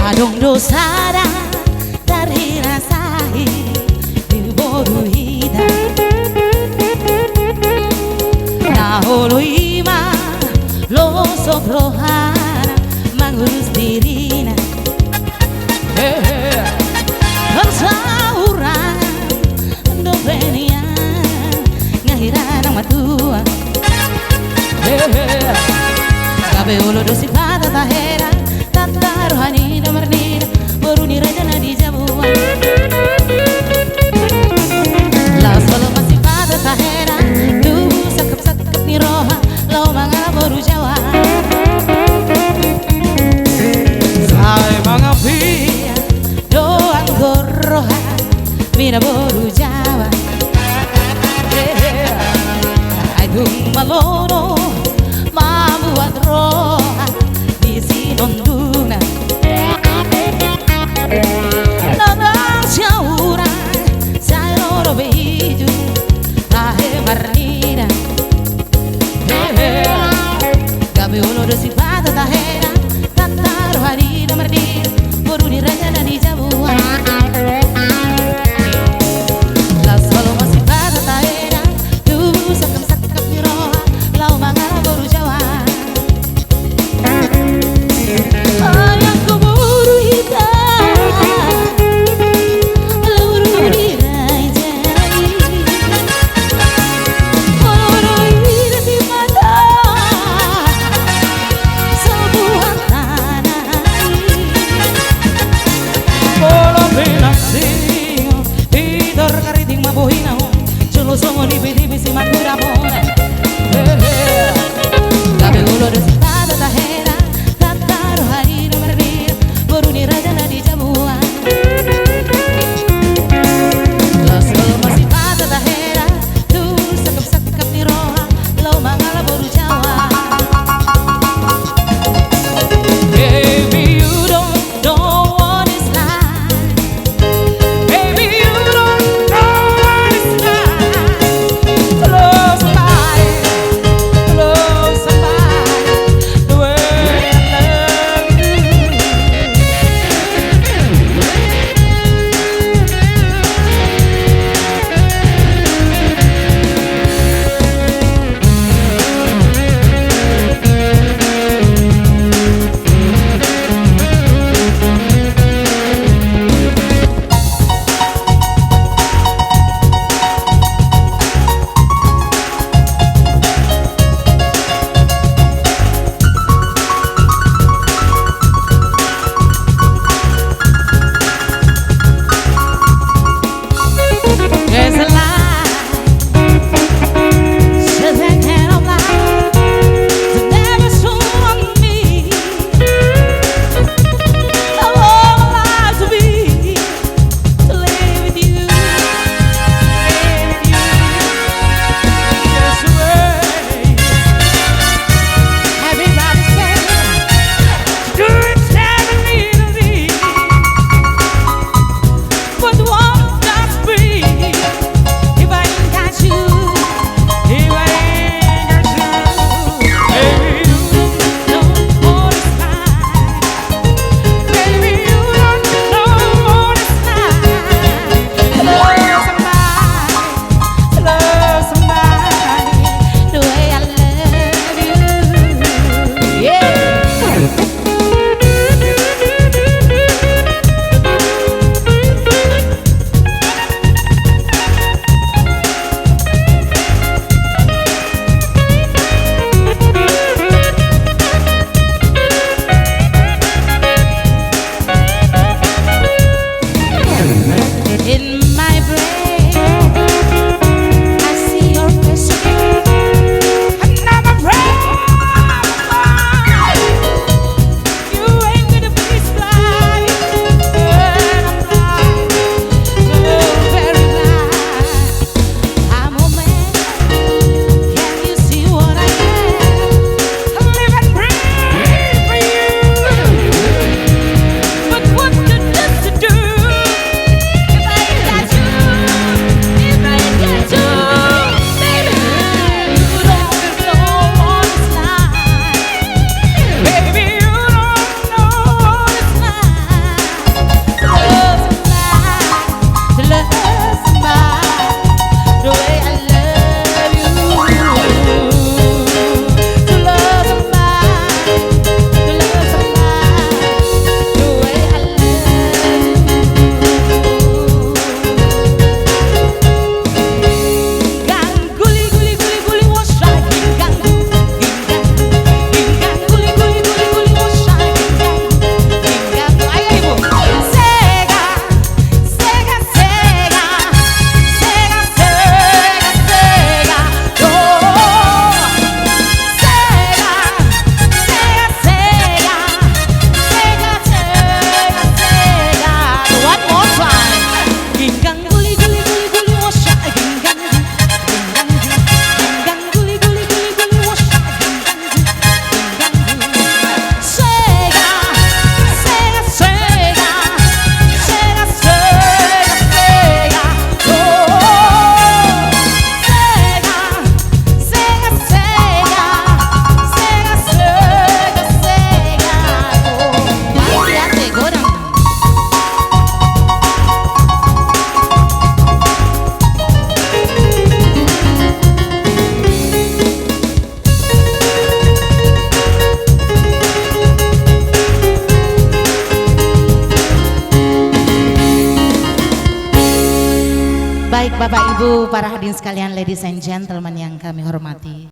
Adong dosara dari rasai di boru hida na holo ima lo sobrohana mengurus dirina Persauran dobenia ngahirana matua Gabe ulo dosi pada tahera Tata rohani nomernina Boruni rajana di jamuan Lau solo masih pada tahera Tubuh sakap-sakap ni roha Lau mangala boru jawa Sai mangapia Doang goroha Mina boru jawa Aidung malono Mabuat roha Di sinonduna Nadang siauran Saya loro beiju Tahe marnina Gabe ulo dosi pada tahera Tata rohani nomerdina Boruni rajana di jamuan Lau solo masih pada tahera Tubuh sakap-sakap ni roha Lau mangala boru jawa Ayang ko boru hitam Luru dirai jari Luru hitam di mata Sebuah Baik Bapak Ibu, para hadirin sekalian, ladies and gentlemen yang kami hormati.